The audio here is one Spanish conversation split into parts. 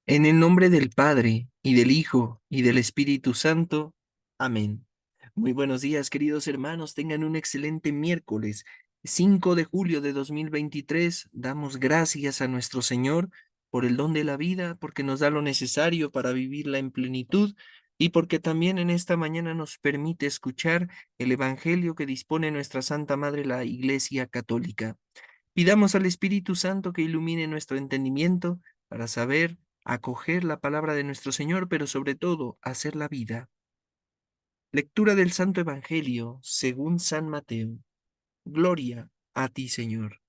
En el nombre del Padre, y del Hijo, y del Espíritu Santo. Amén. Muy buenos días, queridos hermanos. Tengan un excelente miércoles, 5 de julio de 2023. Damos gracias a nuestro Señor por el don de la vida, porque nos da lo necesario para vivirla en plenitud y porque también en esta mañana nos permite escuchar el Evangelio que dispone nuestra Santa Madre, la Iglesia Católica. Pidamos al Espíritu Santo que ilumine nuestro entendimiento para saber acoger la palabra de nuestro Señor, pero sobre todo hacer la vida. Lectura del Santo Evangelio según San Mateo. Gloria a ti, Señor.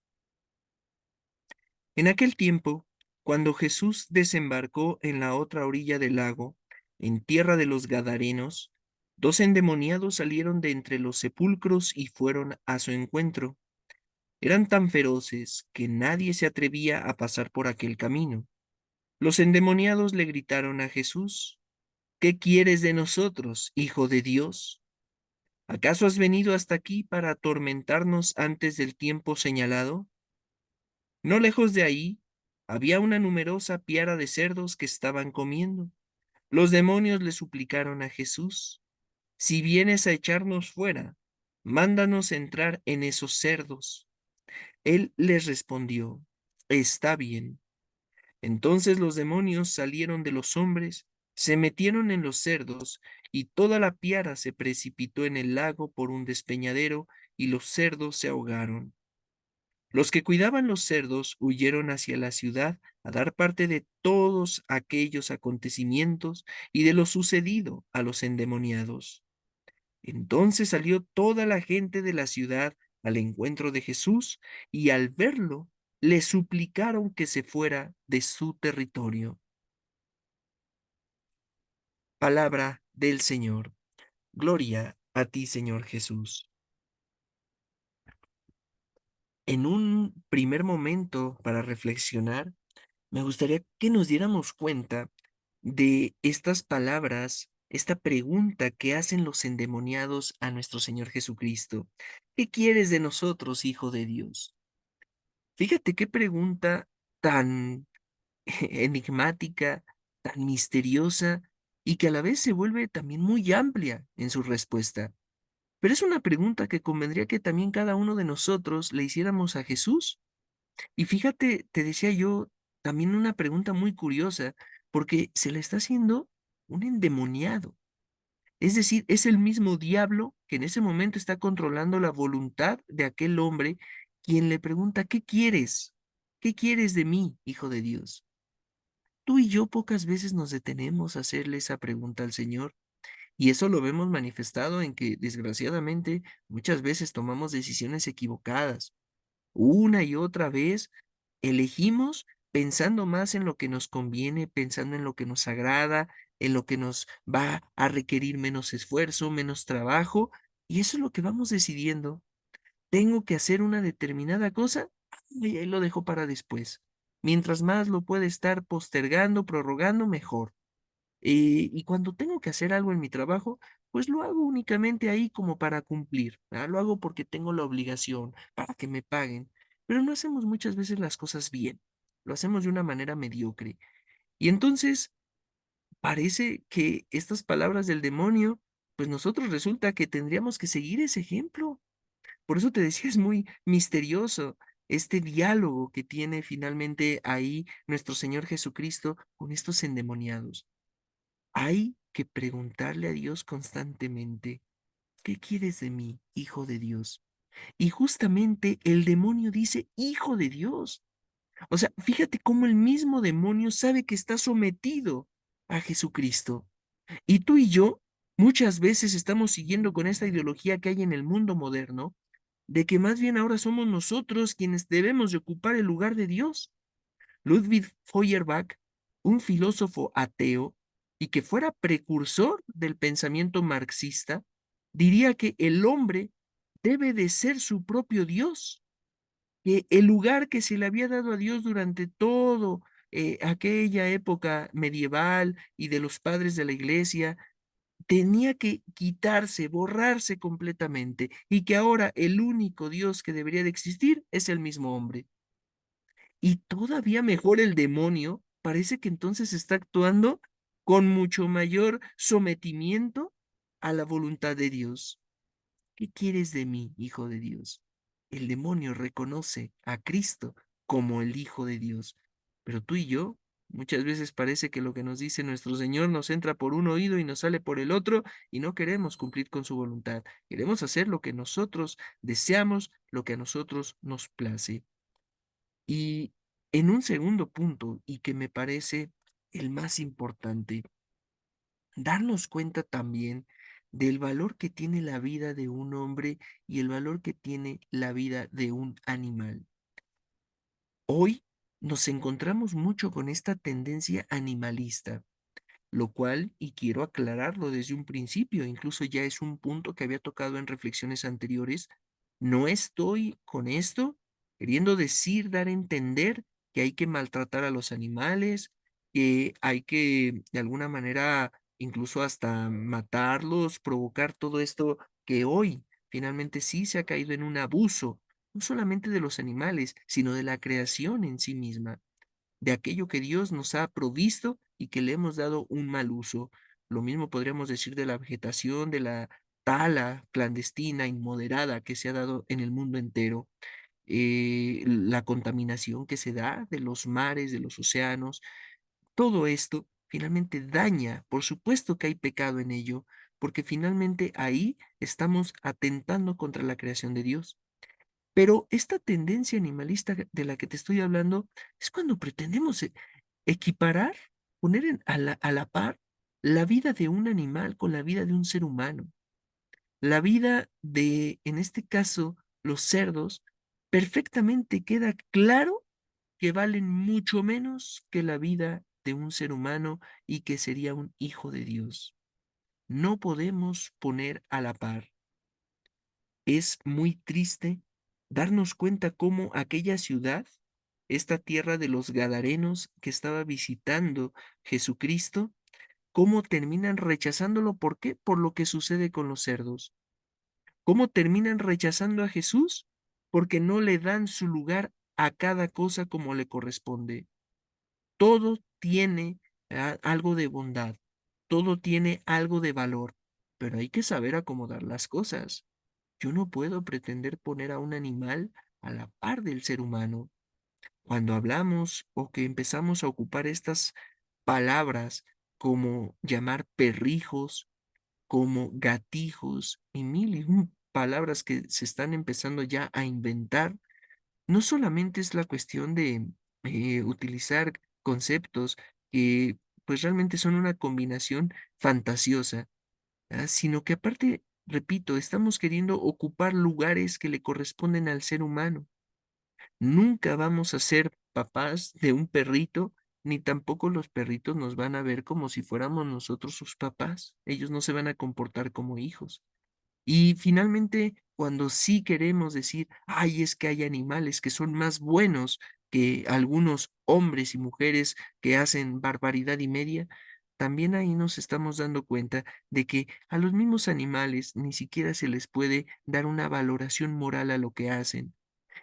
En aquel tiempo, cuando Jesús desembarcó en la otra orilla del lago, en tierra de los Gadarenos, dos endemoniados salieron de entre los sepulcros y fueron a su encuentro. Eran tan feroces que nadie se atrevía a pasar por aquel camino. Los endemoniados le gritaron a Jesús: ¿Qué quieres de nosotros, Hijo de Dios? ¿Acaso has venido hasta aquí para atormentarnos antes del tiempo señalado? No lejos de ahí había una numerosa piara de cerdos que estaban comiendo. Los demonios le suplicaron a Jesús: Si vienes a echarnos fuera, mándanos entrar en esos cerdos. Él les respondió: Está bien. Entonces los demonios salieron de los hombres, se metieron en los cerdos, y toda la piara se precipitó en el lago por un despeñadero, y los cerdos se ahogaron. Los que cuidaban los cerdos huyeron hacia la ciudad a dar parte de todos aquellos acontecimientos y de lo sucedido a los endemoniados. Entonces salió toda la gente de la ciudad al encuentro de Jesús, y al verlo, le suplicaron que se fuera de su territorio. Palabra del Señor. Gloria a ti, Señor Jesús. En un primer momento para reflexionar, me gustaría que nos diéramos cuenta de estas palabras, esta pregunta que hacen los endemoniados a nuestro Señor Jesucristo. ¿Qué quieres de nosotros, Hijo de Dios? Fíjate qué pregunta tan enigmática, tan misteriosa y que a la vez se vuelve también muy amplia en su respuesta. Pero es una pregunta que convendría que también cada uno de nosotros le hiciéramos a Jesús. Y fíjate, te decía yo, también una pregunta muy curiosa, porque se le está haciendo un endemoniado. Es decir, es el mismo diablo que en ese momento está controlando la voluntad de aquel hombre, quien le pregunta: ¿qué quieres? ¿Qué quieres de mí, Hijo de Dios? Tú y yo pocas veces nos detenemos a hacerle esa pregunta al Señor. Y eso lo vemos manifestado en que, desgraciadamente, muchas veces tomamos decisiones equivocadas. Una y otra vez elegimos pensando más en lo que nos conviene, pensando en lo que nos agrada, en lo que nos va a requerir menos esfuerzo, menos trabajo, y eso es lo que vamos decidiendo. Tengo que hacer una determinada cosa, y ahí lo dejo para después. Mientras más lo puede estar postergando, prorrogando, mejor. Y cuando tengo que hacer algo en mi trabajo, pues lo hago únicamente ahí como para cumplir, ¿verdad? Lo hago porque tengo la obligación, para que me paguen, pero no hacemos muchas veces las cosas bien, lo hacemos de una manera mediocre. Y entonces parece que estas palabras del demonio, pues nosotros resulta que tendríamos que seguir ese ejemplo. Por eso te decía, es muy misterioso este diálogo que tiene finalmente ahí nuestro Señor Jesucristo con estos endemoniados. Hay que preguntarle a Dios constantemente: ¿qué quieres de mí, Hijo de Dios? Y justamente el demonio dice: Hijo de Dios. O sea, fíjate cómo el mismo demonio sabe que está sometido a Jesucristo. Y tú y yo muchas veces estamos siguiendo con esta ideología que hay en el mundo moderno, de que más bien ahora somos nosotros quienes debemos de ocupar el lugar de Dios. Ludwig Feuerbach, un filósofo ateo y que fuera precursor del pensamiento marxista, diría que el hombre debe de ser su propio Dios, que el lugar que se le había dado a Dios durante todo aquella época medieval y de los padres de la iglesia, tenía que quitarse, borrarse completamente, y que ahora el único Dios que debería de existir es el mismo hombre. Y todavía mejor el demonio parece que entonces está actuando con mucho mayor sometimiento a la voluntad de Dios. ¿Qué quieres de mí, hijo de Dios? El demonio reconoce a Cristo como el Hijo de Dios, pero tú y yo, muchas veces parece que lo que nos dice nuestro Señor nos entra por un oído y nos sale por el otro, y no queremos cumplir con su voluntad. Queremos hacer lo que nosotros deseamos, lo que a nosotros nos place. Y en un segundo punto, y que me parece el más importante, darnos cuenta también del valor que tiene la vida de un hombre y el valor que tiene la vida de un animal. Hoy nos encontramos mucho con esta tendencia animalista, lo cual, y quiero aclararlo desde un principio, incluso ya es un punto que había tocado en reflexiones anteriores, no estoy con esto queriendo decir, dar a entender que hay que maltratar a los animales, que hay que de alguna manera incluso hasta matarlos, provocar todo esto que hoy finalmente sí se ha caído en un abuso, no solamente de los animales, sino de la creación en sí misma, de aquello que Dios nos ha provisto y que le hemos dado un mal uso. Lo mismo podríamos decir de la vegetación, de la tala clandestina, inmoderada que se ha dado en el mundo entero, la contaminación que se da de los mares, de los océanos, todo esto finalmente daña, por supuesto que hay pecado en ello, porque finalmente ahí estamos atentando contra la creación de Dios. Pero esta tendencia animalista de la que te estoy hablando es cuando pretendemos equiparar, poner a la par la vida de un animal con la vida de un ser humano. La vida de, en este caso, los cerdos, perfectamente queda claro que valen mucho menos que la vida de un ser humano y que sería un hijo de Dios. No podemos poner a la par. Es muy triste darnos cuenta cómo aquella ciudad, esta tierra de los Gadarenos que estaba visitando Jesucristo, cómo terminan rechazándolo. ¿Por qué? Por lo que sucede con los cerdos. ¿Cómo terminan rechazando a Jesús? Porque no le dan su lugar a cada cosa como le corresponde. Todo tiene algo de bondad, todo tiene algo de valor, pero hay que saber acomodar las cosas. Yo no puedo pretender poner a un animal a la par del ser humano. Cuando hablamos o que empezamos a ocupar estas palabras como llamar perrijos, como gatijos y mil y un palabras que se están empezando ya a inventar, no solamente es la cuestión de utilizar conceptos que pues realmente son una combinación fantasiosa, sino que aparte, repito, estamos queriendo ocupar lugares que le corresponden al ser humano. Nunca vamos a ser papás de un perrito, ni tampoco los perritos nos van a ver como si fuéramos nosotros sus papás. Ellos no se van a comportar como hijos. Y finalmente, cuando sí queremos decir, ay, es que hay animales que son más buenos que algunos hombres y mujeres que hacen barbaridad y media, también ahí nos estamos dando cuenta de que a los mismos animales ni siquiera se les puede dar una valoración moral a lo que hacen.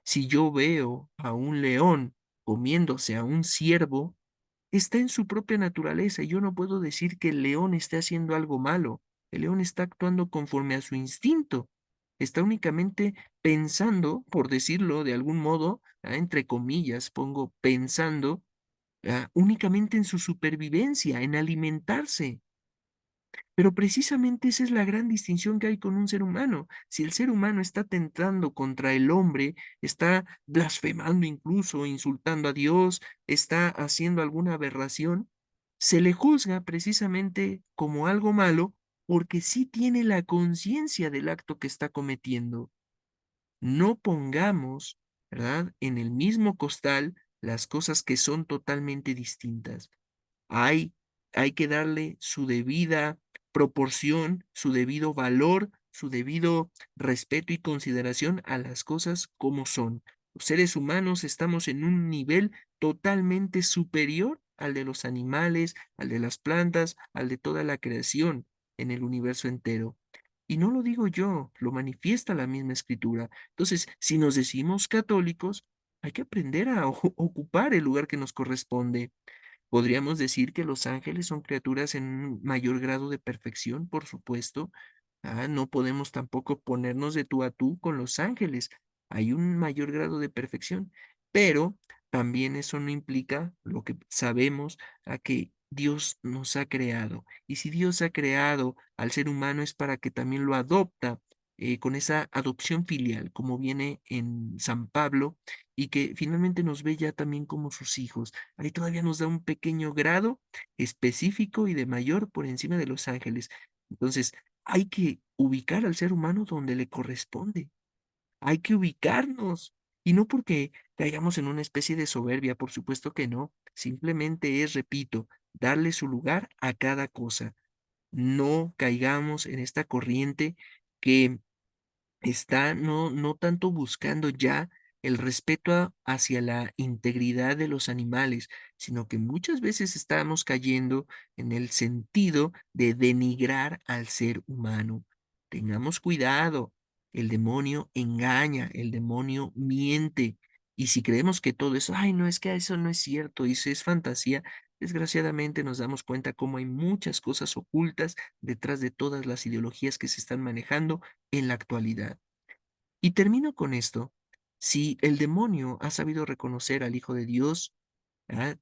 Si yo veo a un león comiéndose a un ciervo, está en su propia naturaleza y yo no puedo decir que el león esté haciendo algo malo. El león está actuando conforme a su instinto. Está únicamente pensando, por decirlo de algún modo, entre comillas, pongo pensando, únicamente en su supervivencia, en alimentarse. Pero precisamente esa es la gran distinción que hay con un ser humano. Si el ser humano está tentando contra el hombre, está blasfemando incluso, insultando a Dios, está haciendo alguna aberración, se le juzga precisamente como algo malo porque sí tiene la conciencia del acto que está cometiendo. No pongamos, ¿verdad?, en el mismo costal las cosas que son totalmente distintas. Hay hay que darle su debida proporción, su debido valor, su debido respeto y consideración a las cosas como son. Los seres humanos estamos en un nivel totalmente superior al de los animales, al de las plantas, al de toda la creación en el universo entero. Y no lo digo yo, lo manifiesta la misma escritura. Entonces, si nos decimos católicos, hay que aprender a ocupar el lugar que nos corresponde. Podríamos decir que los ángeles son criaturas en un mayor grado de perfección, por supuesto. No podemos tampoco ponernos de tú a tú con los ángeles. Hay un mayor grado de perfección, pero también eso no implica lo que sabemos a que Dios nos ha creado. Y si Dios ha creado al ser humano es para que también lo adopta con esa adopción filial, como viene en San Pablo, y que finalmente nos ve ya también como sus hijos. Ahí todavía nos da un pequeño grado específico y de mayor por encima de los ángeles. Entonces, hay que ubicar al ser humano donde le corresponde. Hay que ubicarnos. Y no porque caigamos en una especie de soberbia, por supuesto que no. Simplemente es, repito, darle su lugar a cada cosa. No caigamos en esta corriente que está no tanto buscando ya el respeto hacia la integridad de los animales, sino que muchas veces estamos cayendo en el sentido de denigrar al ser humano. Tengamos cuidado, el demonio engaña, el demonio miente, y si creemos que todo eso, ay, no, es que eso no es cierto, eso es fantasía, desgraciadamente nos damos cuenta cómo hay muchas cosas ocultas detrás de todas las ideologías que se están manejando en la actualidad. Y termino con esto. Si el demonio ha sabido reconocer al Hijo de Dios,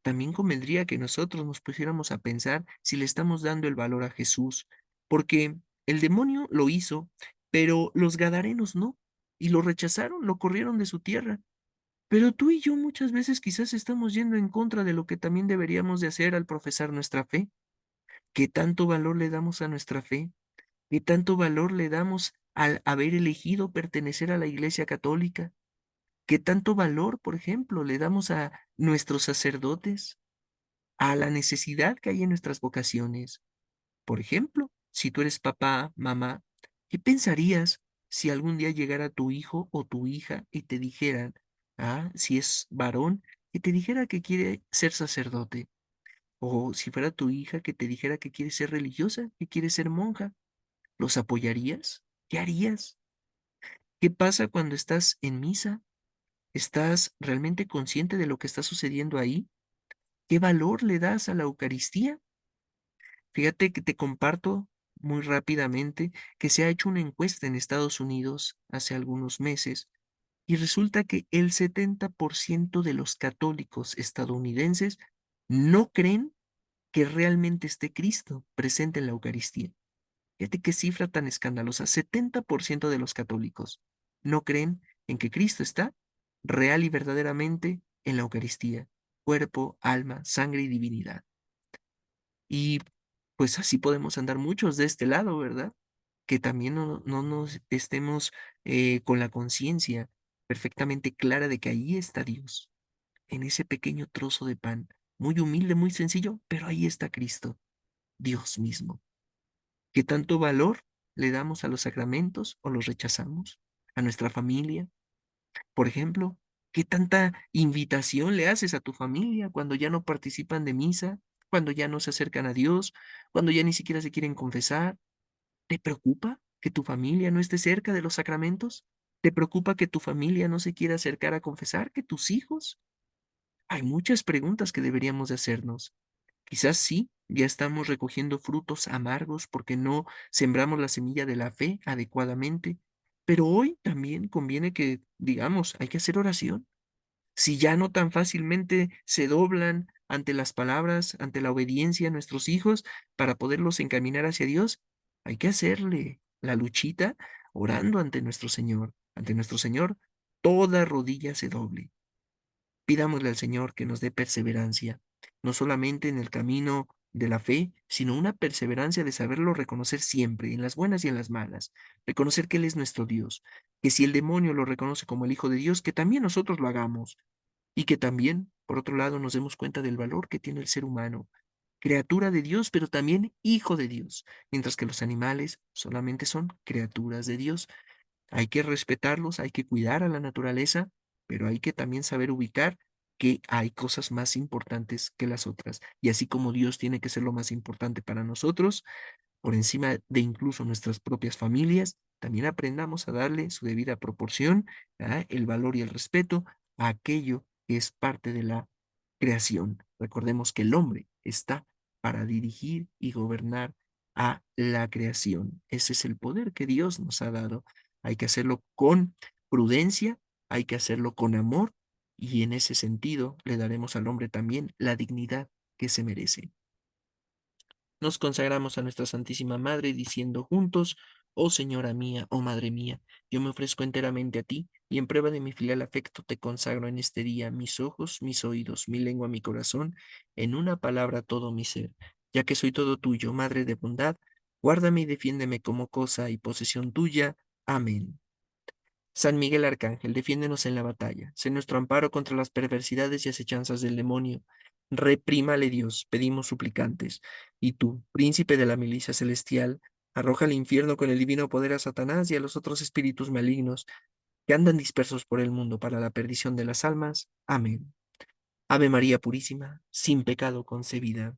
también convendría que nosotros nos pusiéramos a pensar si le estamos dando el valor a Jesús, porque el demonio lo hizo, pero los gadarenos no, y lo rechazaron, lo corrieron de su tierra. Pero tú y yo muchas veces quizás estamos yendo en contra de lo que también deberíamos de hacer al profesar nuestra fe. ¿Qué tanto valor le damos a nuestra fe? ¿Qué tanto valor le damos al haber elegido pertenecer a la Iglesia Católica? ¿Qué tanto valor, por ejemplo, le damos a nuestros sacerdotes, a la necesidad que hay en nuestras vocaciones? Por ejemplo, si tú eres papá, mamá, ¿qué pensarías si algún día llegara tu hijo o tu hija y te dijeran, si es varón, que te dijera que quiere ser sacerdote? O si fuera tu hija que te dijera que quiere ser religiosa, que quiere ser monja. ¿Los apoyarías? ¿Qué harías? ¿Qué pasa cuando estás en misa? ¿Estás realmente consciente de lo que está sucediendo ahí? ¿Qué valor le das a la Eucaristía? Fíjate que te comparto muy rápidamente que se ha hecho una encuesta en Estados Unidos hace algunos meses y resulta que el 70% de los católicos estadounidenses no creen que realmente esté Cristo presente en la Eucaristía. Fíjate qué cifra tan escandalosa. 70% de los católicos no creen en que Cristo está real y verdaderamente en la Eucaristía, cuerpo, alma, sangre y divinidad. Y pues así podemos andar muchos de este lado, ¿verdad? Que también no nos estemos con la conciencia perfectamente clara de que ahí está Dios, en ese pequeño trozo de pan, muy humilde, muy sencillo, pero ahí está Cristo, Dios mismo. ¿Qué tanto valor le damos a los sacramentos o los rechazamos? ¿A nuestra familia? Por ejemplo, ¿qué tanta invitación le haces a tu familia cuando ya no participan de misa, cuando ya no se acercan a Dios, cuando ya ni siquiera se quieren confesar? ¿Te preocupa que tu familia no esté cerca de los sacramentos? ¿Te preocupa que tu familia no se quiera acercar a confesar, que tus hijos? Hay muchas preguntas que deberíamos de hacernos. Quizás sí, ya estamos recogiendo frutos amargos porque no sembramos la semilla de la fe adecuadamente, pero hoy también conviene que digamos, hay que hacer oración. Si ya no tan fácilmente se doblan ante las palabras, ante la obediencia a nuestros hijos para poderlos encaminar hacia Dios, hay que hacerle la luchita orando ante nuestro Señor, toda rodilla se doble. Pidámosle al Señor que nos dé perseverancia, no solamente en el camino de la fe, sino una perseverancia de saberlo reconocer siempre, en las buenas y en las malas, reconocer que Él es nuestro Dios, que si el demonio lo reconoce como el Hijo de Dios, que también nosotros lo hagamos, y que también, por otro lado, nos demos cuenta del valor que tiene el ser humano, criatura de Dios, pero también hijo de Dios, mientras que los animales solamente son criaturas de Dios. Hay que respetarlos, hay que cuidar a la naturaleza, pero hay que también saber ubicar que hay cosas más importantes que las otras. Y así como Dios tiene que ser lo más importante para nosotros, por encima de incluso nuestras propias familias, también aprendamos a darle su debida proporción, el valor y el respeto a aquello que es parte de la creación. Recordemos que el hombre está para dirigir y gobernar a la creación. Ese es el poder que Dios nos ha dado. Hay que hacerlo con prudencia, hay que hacerlo con amor y en ese sentido le daremos al hombre también la dignidad que se merece. Nos consagramos a nuestra Santísima Madre diciendo juntos, oh Señora mía, oh Madre mía, yo me ofrezco enteramente a ti y en prueba de mi filial afecto te consagro en este día mis ojos, mis oídos, mi lengua, mi corazón, en una palabra todo mi ser, ya que soy todo tuyo, Madre de bondad, guárdame y defiéndeme como cosa y posesión tuya. Amén. San Miguel Arcángel, defiéndenos en la batalla. Sé nuestro amparo contra las perversidades y acechanzas del demonio. Reprímale Dios, pedimos suplicantes. Y tú, príncipe de la milicia celestial, arroja al infierno con el divino poder a Satanás y a los otros espíritus malignos que andan dispersos por el mundo para la perdición de las almas. Amén. Ave María Purísima, sin pecado concebida.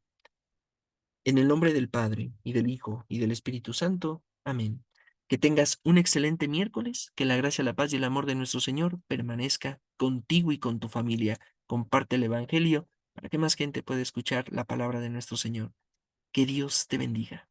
En el nombre del Padre, y del Hijo, y del Espíritu Santo. Amén. Que tengas un excelente miércoles, que la gracia, la paz y el amor de nuestro Señor permanezca contigo y con tu familia. Comparte el Evangelio para que más gente pueda escuchar la palabra de nuestro Señor. Que Dios te bendiga.